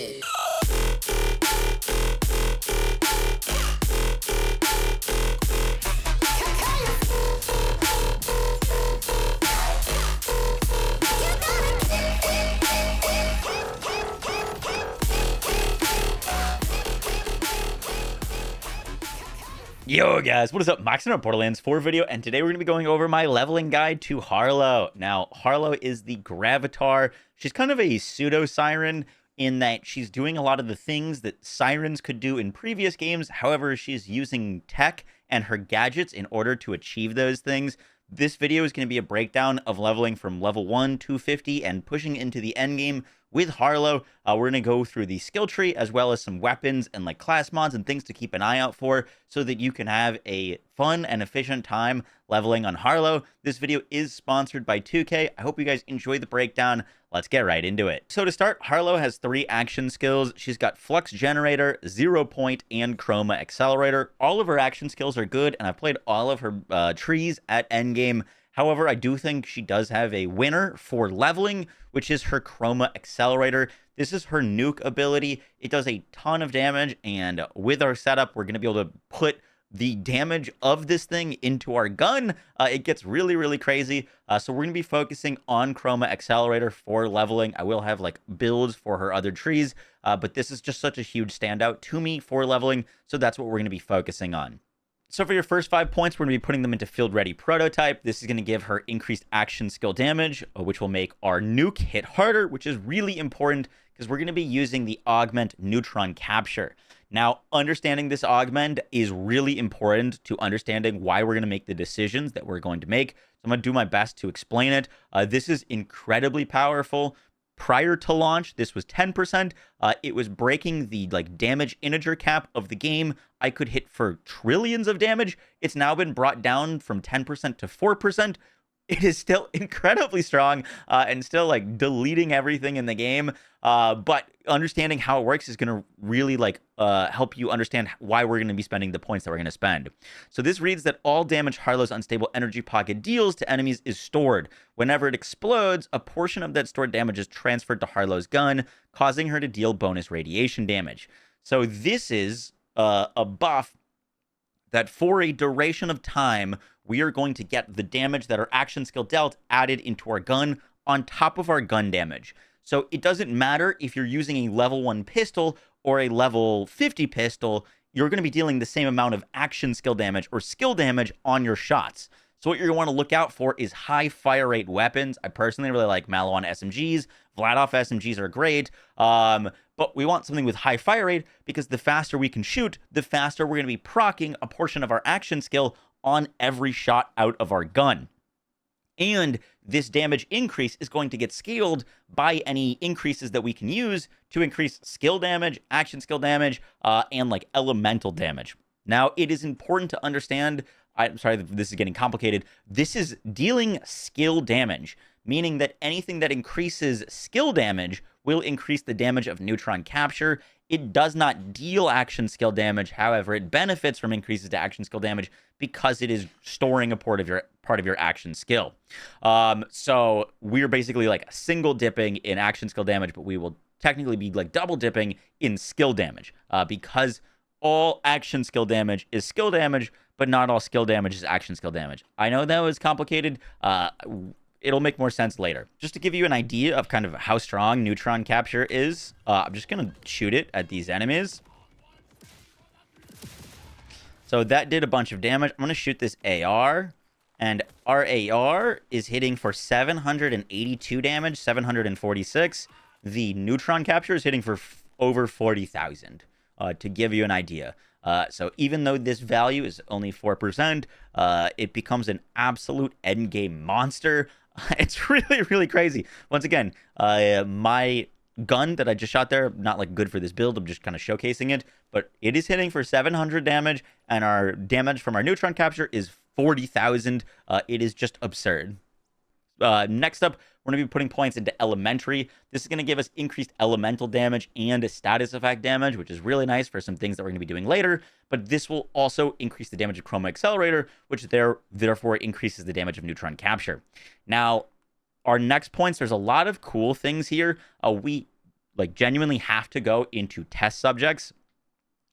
it. Yo guys, what is up? Max in Borderlands 4 video, and today we're going to be going over my leveling guide to Harlowe. Now, Harlowe is the Gravatar. She's kind of a pseudo-siren in that she's doing a lot of the things that sirens could do in previous games. However, she's using tech and her gadgets in order to achieve those things. This video is going to be a breakdown of leveling from level 1 to 50 and pushing into the end game with Harlowe. We're going to go through the skill tree as well as some weapons and like class mods and things to keep an eye out for so that you can have a fun and efficient time leveling on Harlowe. This video is sponsored by 2K. I hope you guys enjoy the breakdown. Let's get right into it. So to start, Harlowe has 3 action skills. She's got Flux Generator, 0 Point, and Chroma Accelerator. All of her action skills are good, and I've played all of her trees at endgame. However, I do think she does have a winner for leveling, which is her Chroma Accelerator. This is her nuke ability. It does a ton of damage, and with our setup, we're going to be able to put the damage of this thing into our gun. It gets really, really crazy. So we're going to be focusing on Chroma Accelerator for leveling. I will have like builds for her other trees, but this is just such a huge standout to me for leveling. So that's what we're going to be focusing on. So for your first 5 points, we're going to be putting them into Field Ready Prototype. This is going to give her increased action skill damage, which will make our nuke hit harder, which is really important because we're going to be using the Augment Neutron Capture. Now, understanding this augment is really important to understanding why we're going to make the decisions that we're going to make. So I'm going to do my best to explain it. This is incredibly powerful. Prior to launch, this was 10%. It was breaking the damage integer cap of the game. I could hit for trillions of damage. It's now been brought down from 10% to 4%. It is still incredibly strong and still deleting everything in the game. But understanding how it works is going to really help you understand why we're going to be spending the points that we're going to spend. So this reads that all damage Harlow's unstable energy pocket deals to enemies is stored. Whenever it explodes, a portion of that stored damage is transferred to Harlow's gun, causing her to deal bonus radiation damage. So this is a buff that for a duration of time, we are going to get the damage that our action skill dealt added into our gun on top of our gun damage. So it doesn't matter if you're using a level 1 pistol or a level 50 pistol, you're going to be dealing the same amount of action skill damage or skill damage on your shots. So what you're going to want to look out for is high fire rate weapons. I personally really like Maliwan SMGs. Vladoff SMGs are great. But we want something with high fire rate because the faster we can shoot, the faster we're going to be proccing a portion of our action skill on every shot out of our gun. And this damage increase is going to get scaled by any increases that we can use to increase skill damage, action skill damage, and elemental damage. Now, it is important to understand, I'm sorry that this is getting complicated, this is dealing skill damage, meaning that anything that increases skill damage will increase the damage of neutron capture. It does not deal action skill damage. However, it benefits from increases to action skill damage because it is storing a part of your action skill. So we're basically single dipping in action skill damage, but we will technically be double dipping in skill damage because all action skill damage is skill damage, but not all skill damage is action skill damage. I know that was complicated. It'll make more sense later. Just to give you an idea of kind of how strong neutron capture is, I'm just going to shoot it at these enemies. So that did a bunch of damage. I'm going to shoot this AR, and our AR is hitting for 782 damage, 746. The neutron capture is hitting for over 40,000, to give you an idea. So even though this value is only 4%, it becomes an absolute endgame monster. It's really, really crazy. Once again, my gun that I just shot there, not good for this build. I'm just kind of showcasing it, but it is hitting for 700 damage, and our damage from our neutron capture is 40,000. It is just absurd. Next up, we're going to be putting points into Elementary. This is going to give us increased elemental damage and a status effect damage, which is really nice for some things that we're going to be doing later. But this will also increase the damage of Chroma Accelerator, which therefore increases the damage of Neutron Capture. Now, our next points, there's a lot of cool things here. We like genuinely have to go into test subjects.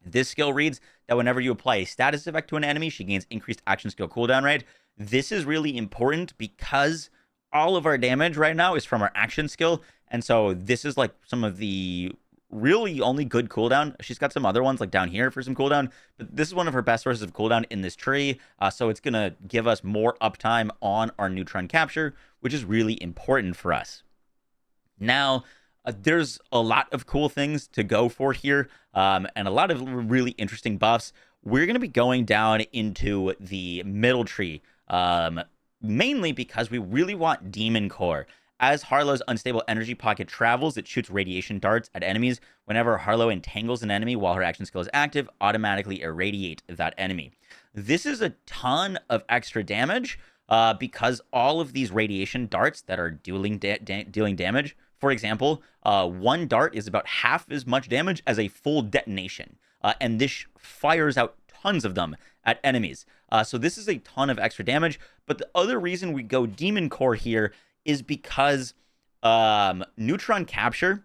This skill reads that whenever you apply a status effect to an enemy, she gains increased action skill cooldown rate. This is really important because all of our damage right now is from our action skill. And so this is like some of the really only good cooldown. She's got some other ones like down here for some cooldown, but this is one of her best sources of cooldown in this tree. So it's going to give us more uptime on our neutron capture, which is really important for us. Now, there's a lot of cool things to go for here, and a lot of really interesting buffs. We're going to be going down into the middle tree, mainly because we really want Demon Core. As Harlowe's unstable energy pocket travels, it shoots radiation darts at enemies. Whenever Harlowe entangles an enemy while her action skill is active, automatically irradiate that enemy. This is a ton of extra damage because all of these radiation darts that are dealing damage, for example, one dart is about half as much damage as a full detonation. And this fires out tons of them at enemies. So this is a ton of extra damage. But the other reason we go Demon Core here is because neutron capture,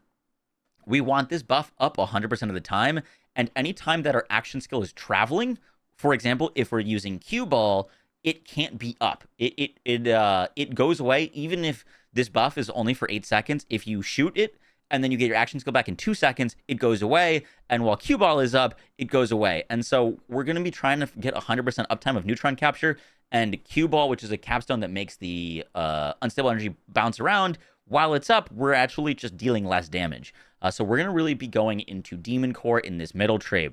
we want this buff up 100% of the time. And anytime that our action skill is traveling, for example, if we're using cue ball, it can't be up. It goes away even if this buff is only for 8 seconds. If you shoot it and then you get your action skill back in 2 seconds, it goes away. And while cue ball is up, it goes away. And so we're going to be trying to get 100% uptime of neutron capture, and cue ball, which is a capstone that makes the unstable energy bounce around. While it's up, we're actually just dealing less damage. So we're going to really be going into Demon Core in this middle tree.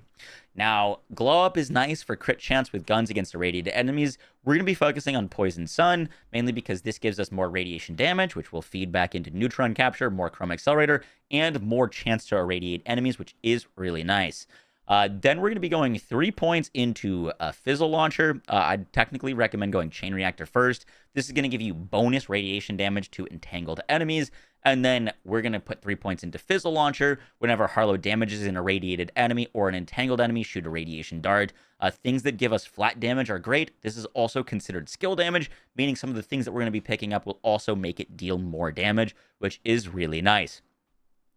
Now, Glow Up is nice for crit chance with guns against irradiated enemies. We're going to be focusing on Poison Sun, mainly because this gives us more radiation damage, which will feed back into neutron capture, more Chrome Accelerator, and more chance to irradiate enemies, which is really nice. Then we're going to be going 3 points into a Fizzle Launcher. I'd technically recommend going Chain Reactor first. This is going to give you bonus radiation damage to entangled enemies. And then we're going to put 3 points into Fizzle Launcher. Whenever Harlowe damages an irradiated enemy or an entangled enemy, shoot a radiation dart. Things that give us flat damage are great. This is also considered skill damage, meaning some of the things that we're going to be picking up will also make it deal more damage, which is really nice.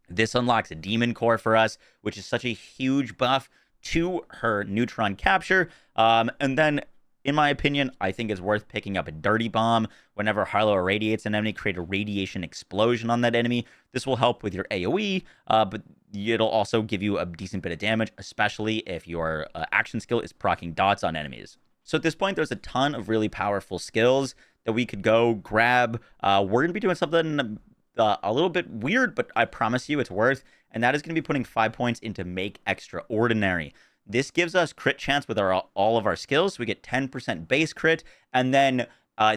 This unlocks a Demon Core for us, which is such a huge buff to her neutron capture. And then, in my opinion, I think it's worth picking up a Dirty Bomb. Whenever Harlowe irradiates an enemy, create a radiation explosion on that enemy. This will help with your AoE, but it'll also give you a decent bit of damage, especially if your action skill is proccing dots on enemies. So at this point, there's a ton of really powerful skills that we could go grab. We're going to be doing something a little bit weird, but I promise you it's worth, and that is going to be putting 5 points into Make Extraordinary. This gives us crit chance with all of our skills, so we get 10% base crit, and then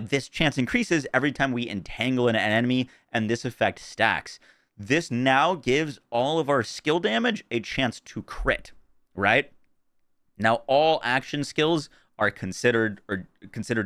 this chance increases every time we entangle an enemy, and this effect stacks. This now gives all of our skill damage a chance to crit, right? Now, all action skills are considered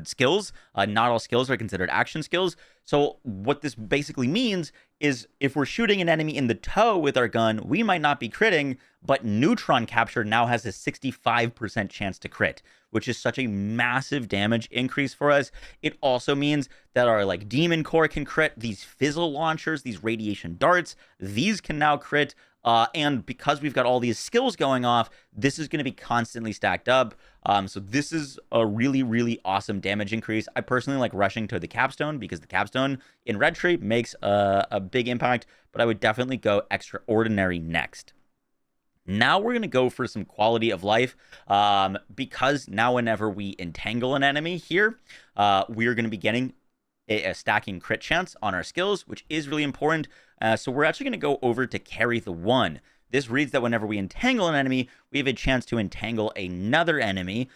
skills. Not all skills are considered action skills. So what this basically means is if we're shooting an enemy in the toe with our gun, we might not be critting, but neutron capture now has a 65% chance to crit, which is such a massive damage increase for us. It also means that our like Demon Core can crit, these Fizzle Launchers, these radiation darts, these can now crit. And because we've got all these skills going off, this is going to be constantly stacked up. So this is a really, really awesome damage increase. I personally like rushing to the capstone because the capstone in Red Tree makes a big impact, but I would definitely go Extraordinary next. Now we're going to go for some quality of life because now whenever we entangle an enemy here, we're going to be getting a stacking crit chance on our skills, which is really important. So we're actually going to go over to Carry the One. This reads that whenever we entangle an enemy, we have a chance to entangle another enemy,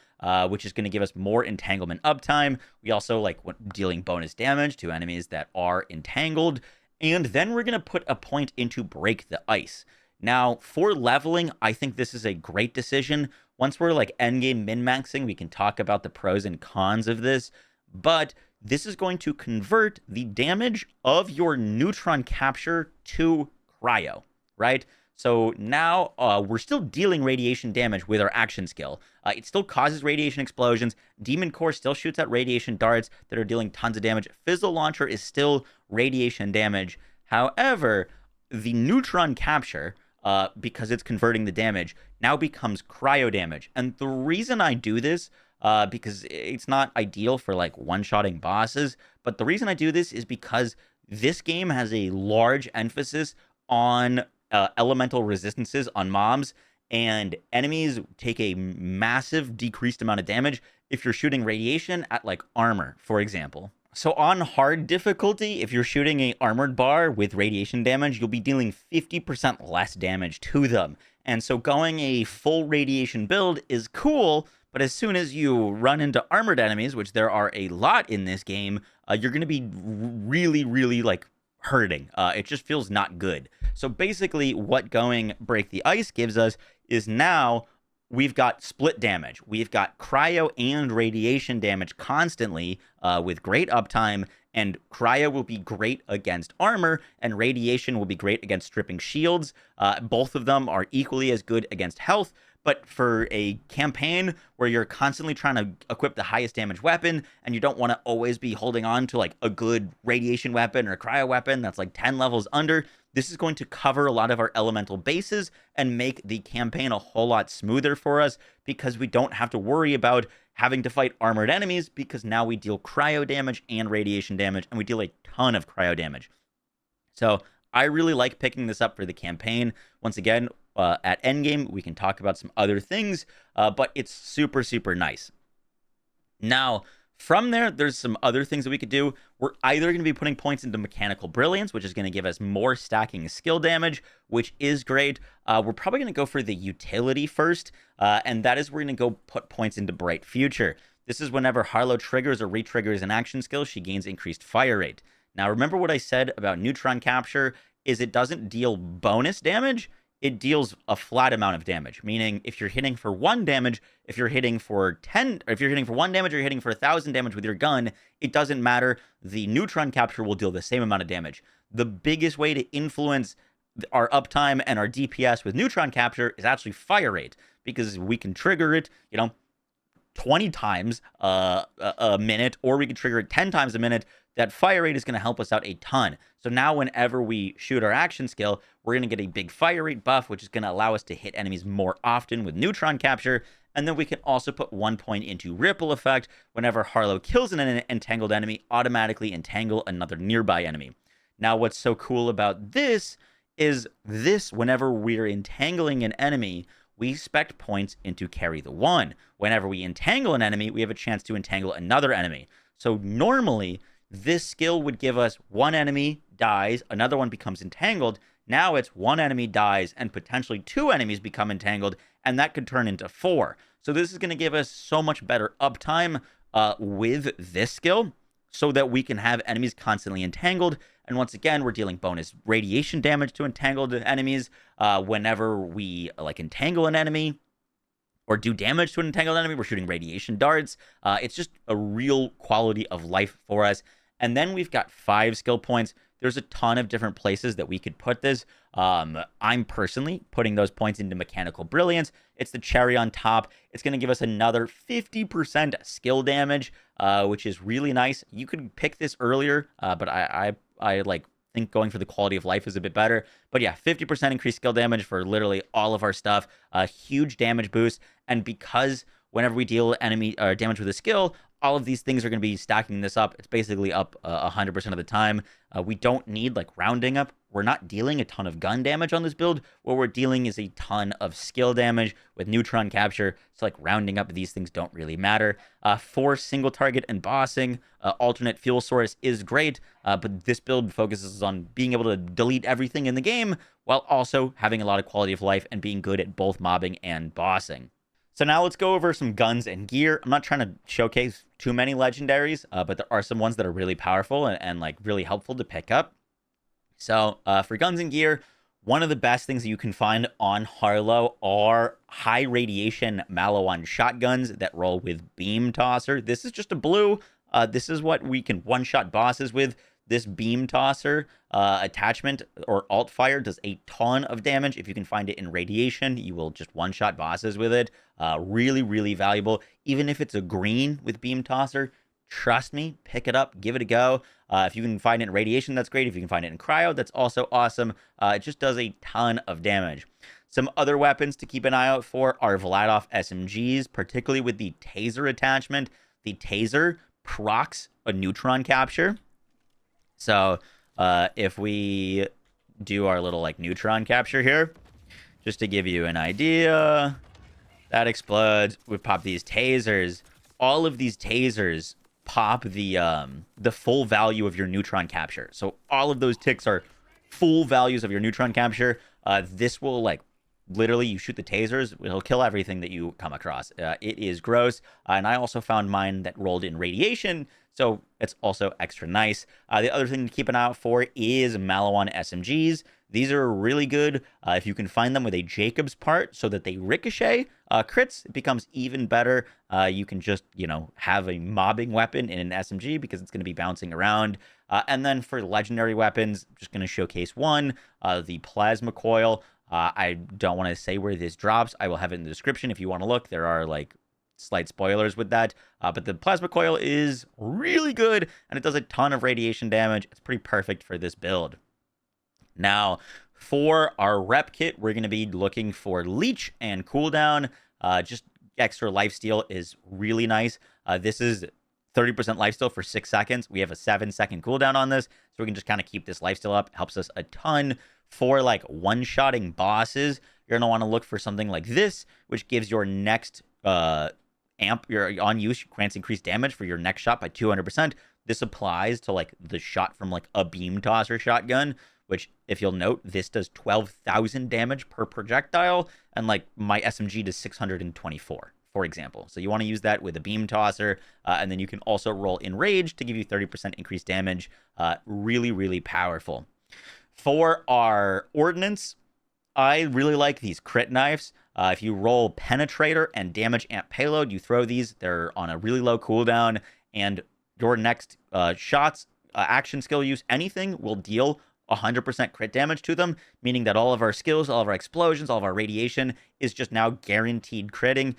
which is going to give us more entanglement uptime. We also like dealing bonus damage to enemies that are entangled. And then we're going to put a point into Break the Ice. Now, for leveling, I think this is a great decision. Once we're like endgame min-maxing, we can talk about the pros and cons of this. But this is going to convert the damage of your neutron capture to cryo, right? So now we're still dealing radiation damage with our action skill. It still causes radiation explosions. Demon Core still shoots out radiation darts that are dealing tons of damage. Fizzle Launcher is still radiation damage. However, the neutron capture, because it's converting the damage, now becomes cryo damage. And the reason I do this, because it's not ideal for like one-shotting bosses, but the reason I do this is because this game has a large emphasis on elemental resistances on mobs, and enemies take a massive decreased amount of damage if you're shooting radiation at like armor, for example. So on hard difficulty, if you're shooting a armored bar with radiation damage, you'll be dealing 50% less damage to them. And so going a full radiation build is cool, but as soon as you run into armored enemies, which there are a lot in this game, you're going to be really, really like hurting. It just feels not good. So basically what going Break the Ice gives us is now we've got split damage. We've got cryo and radiation damage constantly, with great uptime, and cryo will be great against armor, and radiation will be great against stripping shields. Both of them are equally as good against health, but for a campaign where you're constantly trying to equip the highest damage weapon, and you don't want to always be holding on to like a good radiation weapon or a cryo weapon that's like 10 levels under, this is going to cover a lot of our elemental bases and make the campaign a whole lot smoother for us, because we don't have to worry about having to fight armored enemies, because now we deal cryo damage and radiation damage, and we deal a ton of cryo damage. So I really like picking this up for the campaign. Once again, at endgame, we can talk about some other things, but it's super, super nice. Now, from there, there's some other things that we could do. We're either going to be putting points into Mechanical Brilliance, which is going to give us more stacking skill damage, which is great. We're probably going to go for the utility first, and that is we're going to go put points into Bright Future. This is whenever Harlowe triggers or re-triggers an action skill, she gains increased fire rate. Now, remember what I said about neutron capture is it doesn't deal bonus damage. It deals a flat amount of damage, meaning if you're hitting for 1 damage, if you're hitting for 10, or if you're hitting for 1 damage or you're hitting for 1,000 damage with your gun, it doesn't matter. The neutron capture will deal the same amount of damage. The biggest way to influence our uptime and our DPS with neutron capture is actually fire rate, because we can trigger it, 20 times a minute, or we can trigger it 10 times a minute. That fire rate is going to help us out a ton. So now whenever we shoot our action skill, we're going to get a big fire rate buff, which is going to allow us to hit enemies more often with neutron capture. And then we can also put 1 point into Ripple Effect. Whenever Harlowe kills an entangled enemy, automatically entangle another nearby enemy. Now, what's so cool about this is whenever we're entangling an enemy, we spec points into Carry the One. Whenever we entangle an enemy, we have a chance to entangle another enemy. So normally, this skill would give us 1 enemy dies, another one becomes entangled. Now it's 1 enemy dies and potentially 2 enemies become entangled, and that could turn into 4. So this is going to give us so much better uptime with this skill, so that we can have enemies constantly entangled. And once again, we're dealing bonus radiation damage to entangled enemies whenever we like entangle an enemy or do damage to an entangled enemy. We're shooting radiation darts. It's just a real quality of life for us. And then we've got 5 skill points. There's a ton of different places that we could put this. I'm personally putting those points into Mechanical Brilliance. It's the cherry on top. It's going to give us another 50% skill damage, which is really nice. You could pick this earlier, but I like think going for the quality of life is a bit better. But yeah, 50% increased skill damage for literally all of our stuff. A huge damage boost. And because whenever we deal enemy damage with a skill, all of these things are going to be stacking this up. It's basically up 100% of the time. We don't need like rounding up. We're not dealing a ton of gun damage on this build. What we're dealing is a ton of skill damage with neutron capture. So like rounding up these things don't really matter. For single target and bossing, alternate fuel source is great. But this build focuses on being able to delete everything in the game while also having a lot of quality of life and being good at both mobbing and bossing. So now let's go over some guns and gear. I'm not trying to showcase too many legendaries, but there are some ones that are really powerful and like really helpful to pick up. So for guns and gear, one of the best things that you can find on Harlowe are high radiation Maliwan shotguns that roll with Beam Tosser. This is just a blue. This is what we can one-shot bosses with. This Beam Tosser attachment or alt fire does a ton of damage. If you can find it in radiation, you will just one-shot bosses with it. Really, really valuable. Even if it's a green with Beam Tosser, trust me, pick it up, give it a go. If you can find it in radiation, that's great. If you can find it in cryo, that's also awesome. It just does a ton of damage. Some other weapons to keep an eye out for are Vladof SMGs, particularly with the taser attachment. The taser procs a neutron capture. So if we do our little like neutron capture here, just to give you an idea, that explodes. We pop these tasers. All of these tasers pop the full value of your neutron capture. So all of those ticks are full values of your neutron capture. This will like literally, you shoot the tasers, it'll kill everything that you come across. It is gross. And I also found mine that rolled in radiation, so it's also extra nice. The other thing to keep an eye out for is Maliwan SMGs. These are really good if you can find them with a Jacob's part so that they ricochet crits. It becomes even better. You can just, have a mobbing weapon in an SMG because it's going to be bouncing around. And then for legendary weapons, I'm just going to showcase one, the plasma coil. I don't want to say where this drops. I will have it in the description if you want to look. There are like slight spoilers with that. But the plasma coil is really good and it does a ton of radiation damage. It's pretty perfect for this build. Now, for our rep kit, we're going to be looking for leech and cooldown. Just extra lifesteal is really nice. This is 30% lifesteal for 6 seconds. We have a 7-second cooldown on this, so we can just kind of keep this lifesteal up. Helps us a ton. For like one-shotting bosses, you're going to want to look for something like this, which gives your next amp, your on use, grants increased damage for your next shot by 200%. This applies to like the shot from like a beam tosser shotgun, which if you'll note, this does 12,000 damage per projectile, and like my SMG does 624, for example. So you want to use that with a beam tosser, and then you can also roll Enrage to give you 30% increased damage. Really, really powerful. For our ordnance, I really like these crit knives. If you roll Penetrator and Damage Amp Payload, you throw these. They're on a really low cooldown, and your next shots, action skill use, anything will deal 100% crit damage to them, meaning that all of our skills, all of our explosions, all of our radiation is just now guaranteed critting.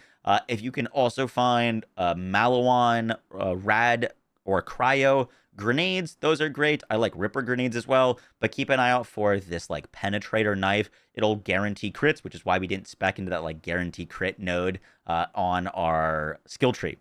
If you can also find Maliwan, Rad, or Cryo grenades, those are great. I like Ripper grenades as well, but keep an eye out for this like Penetrator knife. It'll guarantee crits, which is why we didn't spec into that like guarantee crit node on our skill tree.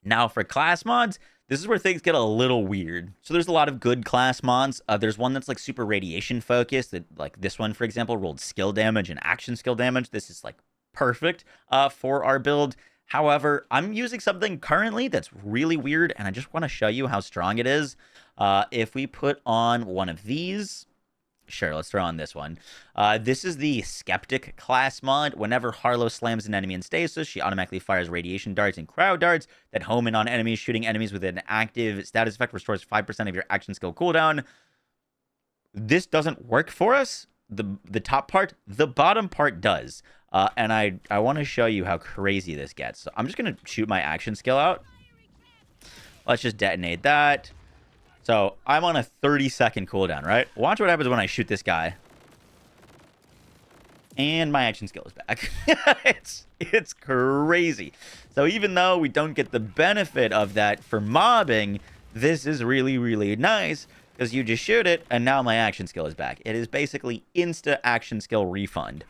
Now for class mods, this is where things get a little weird. So there's a lot of good class mods. There's one that's like super radiation focused, that like this one, for example, rolled skill damage and action skill damage. This is like perfect for our build. However, I'm using something currently that's really weird, and I just want to show you how strong it is. If we put on one of these, sure, let's throw on this one. This is the Skeptic class mod. Whenever Harlowe slams an enemy in stasis, she automatically fires radiation darts and cryo darts that home in on enemies. Shooting enemies with an active status effect restores 5% of your action skill cooldown. This doesn't work for us. The top part, the bottom part does. And I want to show you how crazy this gets. So I'm just going to shoot my action skill out. Let's just detonate that. So I'm on a 30-second cooldown, right? Watch what happens when I shoot this guy. And my action skill is back. It's crazy. So even though we don't get the benefit of that for mobbing, this is really, really nice, because you just shoot it, and now my action skill is back. It is basically insta action skill refund.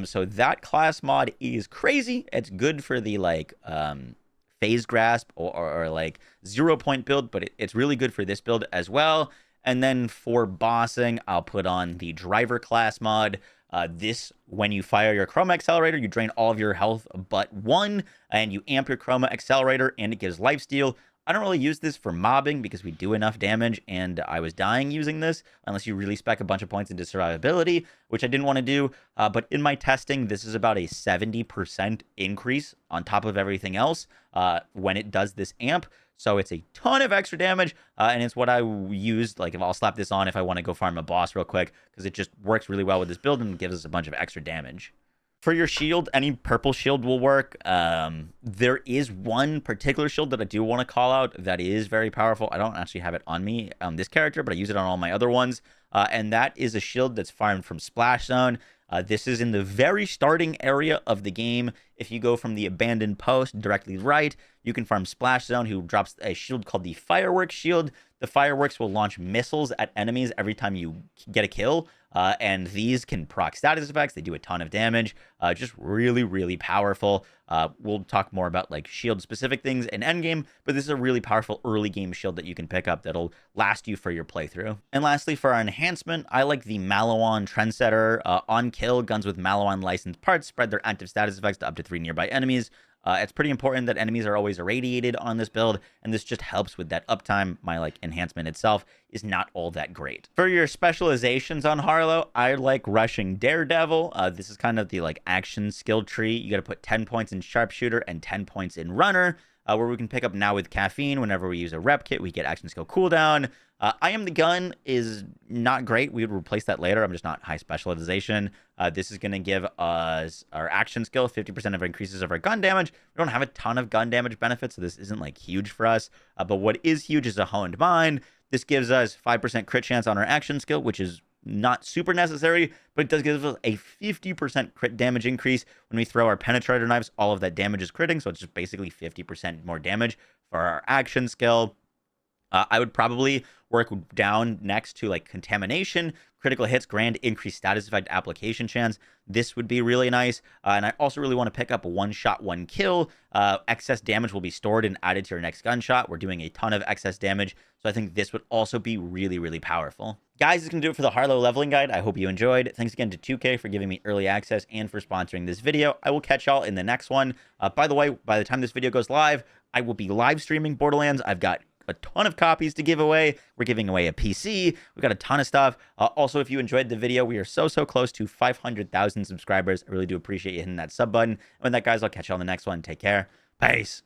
So that class mod is crazy. It's good for the like phase grasp or like 0-point build, but it's really good for this build as well. And then for bossing, I'll put on the driver class mod. This, when you fire your chroma accelerator, you drain all of your health but 1, and you amp your chroma accelerator, and it gives lifesteal. I don't really use this for mobbing because we do enough damage, and I was dying using this, unless you really spec a bunch of points into survivability, which I didn't want to do. But in my testing, this is about a 70% increase on top of everything else when it does this amp. So it's a ton of extra damage, and it's what I used. Like, if I'll slap this on if I want to go farm a boss real quick, because it just works really well with this build and gives us a bunch of extra damage. For your shield, any purple shield will work. There is one particular shield that I do want to call out that is very powerful. I don't actually have it on me on this character, but I use it on all my other ones. And that is a shield that's farmed from Splash Zone. This is in the very starting area of the game. If you go from the abandoned post directly right, You can farm Splash Zone, who drops a shield called the Fireworks Shield. The fireworks will launch missiles at enemies every time you get a kill, and these can proc status effects. They do a ton of damage. Just really, really powerful. We'll talk more about like shield specific things in endgame, but this is a really powerful early game shield that you can pick up that'll last you for your playthrough. And lastly, for our enhancement, I like the Maliwan Trendsetter. On kill, guns with Maliwan licensed parts spread their active status effects to up to 3 nearby enemies. It's pretty important that enemies are always irradiated on this build, and this just helps with that uptime. My like enhancement itself is not all that great. For your specializations on Harlowe, I like rushing Daredevil. This is kind of the like action skill tree. You got to put 10 points in sharpshooter and 10 points in runner, where we can pick up now with caffeine. Whenever we use a rep kit, we get action skill cooldown. I am the gun is not great. We would replace that later. I'm just not high specialization. This is going to give us our action skill 50% of increases of our gun damage. We don't have a ton of gun damage benefits, so this isn't like huge for us. But what is huge is a honed mind. This gives us 5% crit chance on our action skill, which is not super necessary, but it does give us a 50% crit damage increase when we throw our penetrator knives. All of that damage is critting, so it's just basically 50% more damage for our action skill. I would probably work down next to like contamination, critical hits, grand increased status effect application chance. This would be really nice. And I also really want to pick up a one shot, one kill. Excess damage will be stored and added to your next gunshot. We're doing a ton of excess damage, so I think this would also be really, really powerful. Guys, this is going to do it for the Harlowe leveling guide. I hope you enjoyed. Thanks again to 2K for giving me early access and for sponsoring this video. I will catch y'all in the next one. By the way, by the time this video goes live, I will be live streaming Borderlands. I've got a ton of copies to give away. We're giving away a PC. We've got a ton of stuff. Also, if you enjoyed the video, we are so close to 500,000 subscribers. I really do appreciate you hitting that sub button. And with that, guys, I'll catch you on the next one. Take care. Peace.